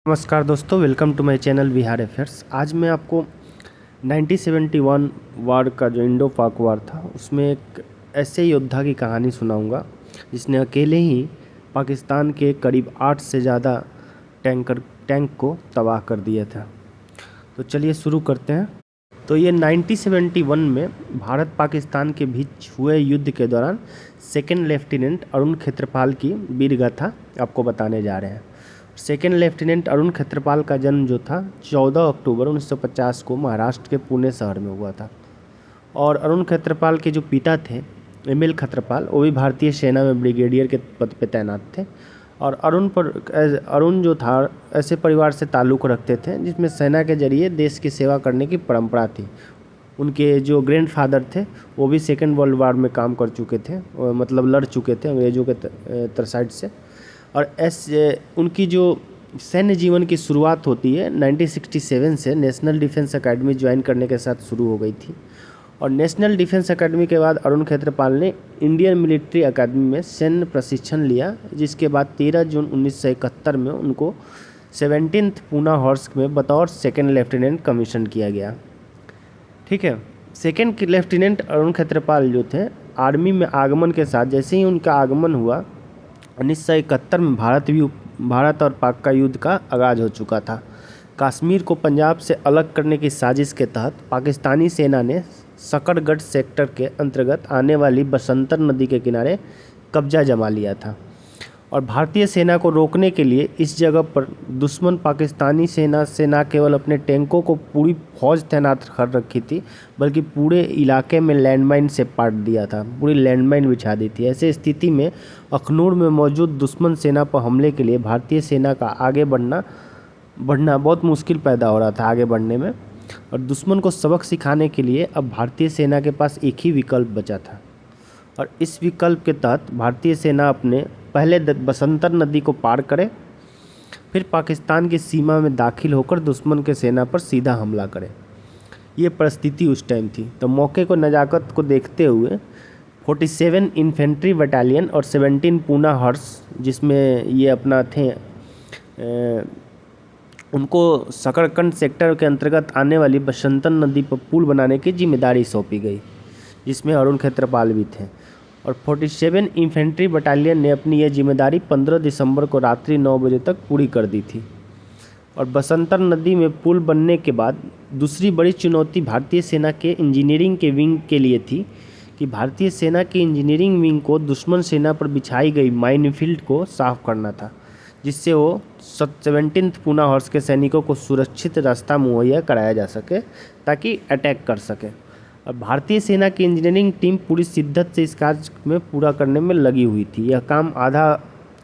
नमस्कार दोस्तों, welcome to my channel Bihar affairs. आज मैं आपको 1971 वार का जो इंडो पाक वार था उसमें एक ऐसे योद्धा की कहानी सुनाऊंगा जिसने अकेले ही पाकिस्तान के करीब 8 से ज़्यादा टैंक को तबाह कर दिया था। तो चलिए शुरू करते हैं। तो ये 1971 में भारत पाकिस्तान के बीच हुए युद्ध के दौरान सेकेंड लेफ्टिनेंट अरुण खेत्रपाल की वीर गाथा आपको बताने जा रहे हैं। सेकेंड लेफ्टिनेंट अरुण खेत्रपाल का जन्म जो था 14 अक्टूबर 1950 को महाराष्ट्र के पुणे शहर में हुआ था। और अरुण खेत्रपाल के जो पिता थे एमएल खेत्रपाल, वो भी भारतीय सेना में ब्रिगेडियर के पद पे तैनात थे। और अरुण जो था ऐसे परिवार से ताल्लुक़ रखते थे जिसमें सेना के जरिए देश की सेवा करने की परंपरा थी। उनके जो ग्रैंडफादर थे वो भी सेकेंड वर्ल्ड वार में काम कर चुके थे, मतलब लड़ चुके थे अंग्रेज़ों के साइड से। और उनकी जो सैन्य जीवन की शुरुआत होती है 1967 से नेशनल डिफेंस एकेडमी ज्वाइन करने के साथ शुरू हो गई थी। और नेशनल डिफेंस एकेडमी के बाद अरुण खेत्रपाल ने इंडियन मिलिट्री एकेडमी में सैन्य प्रशिक्षण लिया, जिसके बाद 13 जून 1971 में उनको 17th पूना हॉर्स में बतौर सेकेंड लेफ्टिनेंट कमीशन किया गया। ठीक है, सेकेंड लेफ्टिनेंट अरुण खेत्रपाल जो थे आर्मी में आगमन के साथ जैसे ही उनका आगमन हुआ 1971 में भारत और पाक का युद्ध का आगाज़ हो चुका था। कश्मीर को पंजाब से अलग करने की साजिश के तहत पाकिस्तानी सेना ने सकरगढ़ सेक्टर के अंतर्गत आने वाली बसंतर नदी के किनारे कब्जा जमा लिया था। और भारतीय सेना को रोकने के लिए इस जगह पर दुश्मन पाकिस्तानी सेना से न केवल अपने टैंकों को पूरी फौज तैनात कर रखी थी, बल्कि पूरे इलाके में लैंडमाइन से पाट दिया था, पूरी लैंडमाइन बिछा दी थी। ऐसे स्थिति में अखनूर में मौजूद दुश्मन सेना पर हमले के लिए भारतीय सेना का आगे बढ़ना बहुत मुश्किल पैदा हो रहा था आगे बढ़ने में। और दुश्मन को सबक सिखाने के लिए अब भारतीय सेना के पास एक ही विकल्प बचा था। और इस विकल्प के तहत भारतीय सेना अपने पहले बसंतर नदी को पार करे, फिर पाकिस्तान की सीमा में दाखिल होकर दुश्मन के सेना पर सीधा हमला करे। ये परिस्थिति उस टाइम थी। तो मौके को नज़ाकत को देखते हुए 47 इन्फेंट्री बटालियन और 17 पूना हॉर्स, जिसमें ये अपना थे, उनको सकरकंद सेक्टर के अंतर्गत आने वाली बसंतर नदी पर पुल बनाने की जिम्मेदारी सौंपी गई, जिसमें अरुण खेत्रपाल भी थे। और 47 इन्फेंट्री बटालियन ने अपनी यह जिम्मेदारी 15 दिसंबर को रात्रि 9 बजे तक पूरी कर दी थी। और बसंतर नदी में पुल बनने के बाद दूसरी बड़ी चुनौती भारतीय सेना के इंजीनियरिंग के विंग के लिए थी कि भारतीय सेना की इंजीनियरिंग विंग को दुश्मन सेना पर बिछाई गई माइनफील्ड को साफ करना था, जिससे वो 17th पूना हॉर्स के सैनिकों को सुरक्षित रास्ता मुहैया कराया जा सके ताकि अटैक कर सके। और भारतीय सेना की इंजीनियरिंग टीम पूरी शिद्दत से इस कार्य में पूरा करने में लगी हुई थी। यह काम आधा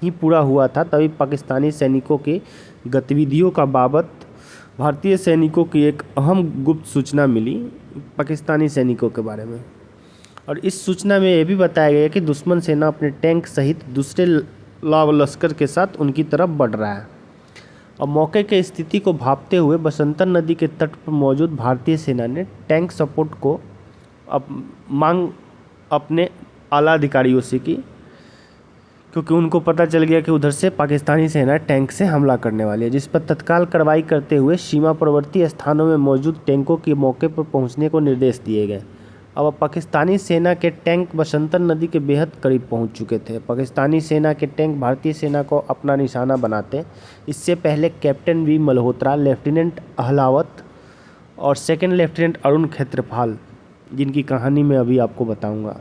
ही पूरा हुआ था तभी पाकिस्तानी सैनिकों की गतिविधियों का बाबत भारतीय सैनिकों की एक अहम गुप्त सूचना मिली पाकिस्तानी सैनिकों के बारे में। और इस सूचना में यह भी बताया गया कि दुश्मन सेना अपने टैंक सहित दूसरे लाव लश्कर के साथ उनकी तरफ बढ़ रहा है। और मौके के स्थिति को भांपते हुए बसंतर नदी के तट पर मौजूद भारतीय सेना ने टैंक सपोर्ट को मांग अपने आला अधिकारियों से की, क्योंकि उनको पता चल गया कि उधर से पाकिस्तानी सेना टैंक से हमला करने वाली है, जिस पर तत्काल कार्रवाई करते हुए सीमा प्रवर्ती स्थानों में मौजूद टैंकों के मौके पर पहुंचने को निर्देश दिए गए। अब पाकिस्तानी सेना के टैंक बसंतर नदी के बेहद करीब पहुंच चुके थे। पाकिस्तानी सेना के टैंक भारतीय सेना को अपना निशाना बनाते। इससे पहले captain V Malhotra, lieutenant Ahlawat और सेकेंड लेफ्टिनेंट अरुण खेत्रपाल, जिनकी कहानी मैं अभी आपको बताऊंगा,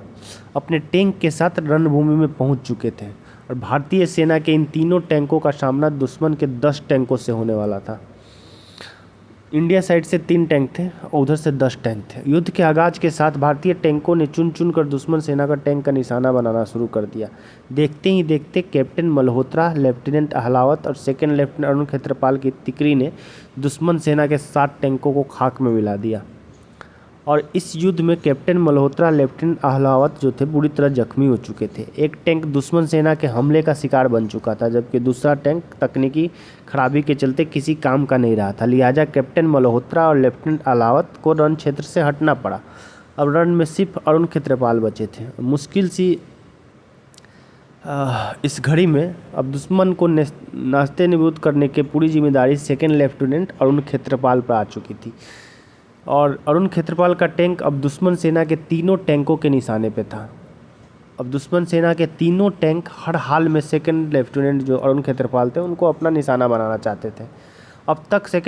अपने टैंक के साथ रणभूमि में पहुंच चुके थे। और भारतीय सेना के इन तीनों टैंकों का सामना दुश्मन के 10 टैंकों से होने वाला था। इंडिया साइड से 3 टैंक थे और उधर से 10 टैंक थे। युद्ध के आगाज के साथ भारतीय टैंकों ने चुन चुन कर दुश्मन सेना का टैंक का निशाना बनाना शुरू कर दिया। देखते ही देखते कैप्टन मल्होत्रा, लेफ्टिनेंट अहलावत और सेकेंड लेफ्टिनेंट अरुण खेत्रपाल की तिकड़ी ने दुश्मन सेना के 7 टैंकों को खाक में मिला दिया। और इस युद्ध में कैप्टन मल्होत्रा, लेफ्टिनेंट अहलावत जो थे बुरी तरह जख्मी हो चुके थे। एक टैंक दुश्मन सेना के हमले का शिकार बन चुका था, जबकि दूसरा टैंक तकनीकी खराबी के चलते किसी काम का नहीं रहा था। लिहाजा कैप्टन मल्होत्रा और लेफ्टिनेंट अहलावत को रण क्षेत्र से हटना पड़ा। अब रण में सिर्फ अरुण खेत्रपाल बचे थे। मुश्किल सी इस घड़ी में अब दुश्मन को नाश्ते नाबूद करने की पूरी जिम्मेदारी सेकेंड लेफ्टिनेंट अरुण खेत्रपाल पर आ चुकी थी और अरुण खेत्रपाल का टैंक अब दुश्मन सेना के तीनों टैंकों के निशाने पे था। अब दुश्मन सेना के तीनों टैंक हर हाल में सेकेंड लेफ्टिनेंट जो अरुण खेत्रपाल थे उनको अपना निशाना बनाना चाहते थे। अब तक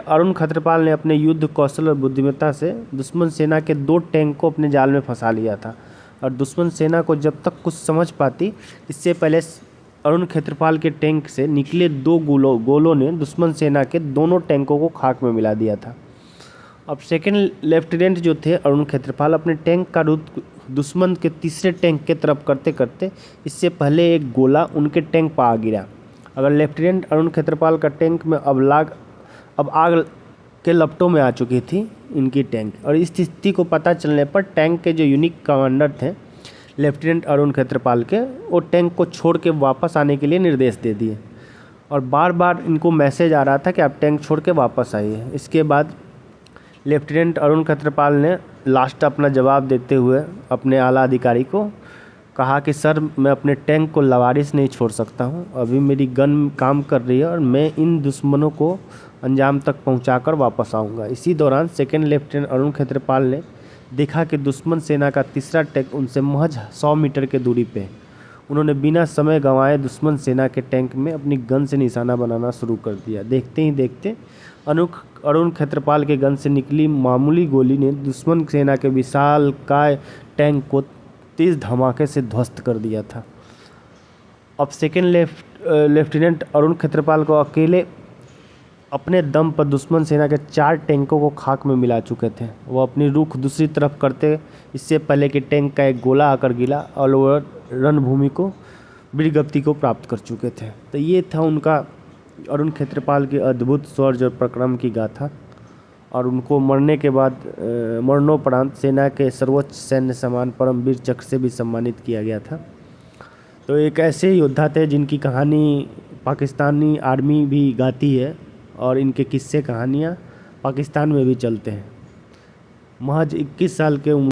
अरुण खेत्रपाल ने अपने युद्ध कौशल और बुद्धिमत्ता से दुश्मन सेना के 2 टैंक को अपने जाल में फंसा लिया था और दुश्मन सेना को जब तक कुछ समझ पाती इससे पहले अरुण खेत्रपाल के टैंक से निकले 2 गोलों ने दुश्मन सेना के दोनों टैंकों को खाक में मिला दिया था। अब सेकेंड लेफ्टिनेंट जो थे अरुण खेत्रपाल अपने टैंक का रुख दुश्मन के तीसरे टैंक के तरफ करते करते इससे पहले एक गोला उनके टैंक पर आ गिरा। अगर लेफ्टिनेंट अरुण खेत्रपाल का टैंक में अब आग के लपटों में आ चुकी थी इनकी टैंक और इस स्थिति को पता चलने पर टैंक के जो यूनिक कमांडर थे लेफ्टिनेंट अरुण खेत्रपाल के वो टैंक को छोड़ के वापस आने के लिए निर्देश दे दिए और बार बार इनको मैसेज आ रहा था कि आप टैंक छोड़ के वापस आइए। इसके बाद लेफ्टिनेंट अरुण खेत्रपाल ने लास्ट अपना जवाब देते हुए अपने आला अधिकारी को कहा कि सर मैं अपने टैंक को लवारिस नहीं छोड़ सकता हूं, अभी मेरी गन काम कर रही है और मैं इन दुश्मनों को अंजाम तक पहुंचाकर वापस आऊंगा। इसी दौरान सेकेंड लेफ्टिनेंट अरुण खेत्रपाल ने देखा कि दुश्मन सेना का तीसरा टैंक उनसे महज 100 मीटर के दूरी पे है। उन्होंने बिना समय गंवाए दुश्मन सेना के टैंक में अपनी गन से निशाना बनाना शुरू कर दिया। देखते ही देखते अरुण खेत्रपाल के गन से निकली मामूली गोली ने दुश्मन सेना के विशालकाय टैंक को तेज धमाके से ध्वस्त कर दिया था। अब सेकेंड लेफ्टिनेंट अरुण खेत्रपाल को अकेले अपने दम पर दुश्मन सेना के 4 टैंकों को खाक में मिला चुके थे। वो अपनी रुख दूसरी तरफ करते इससे पहले कि टैंक का एक गोला आकर गिरा और वो रणभूमि को वीरगति को प्राप्त कर चुके थे। तो ये था उनका अरुण खेत्रपाल की अद्भुत शौर्य और पराक्रम की गाथा और उनको मरने के बाद मरणोपरांत सेना के सर्वोच्च सैन्य सम्मान परमवीर चक्र से भी सम्मानित किया गया था। तो एक ऐसे योद्धा थे जिनकी कहानी पाकिस्तानी आर्मी भी गाती है और इनके किस्से कहानियाँ पाकिस्तान में भी चलते हैं। महज 21 साल के उम्र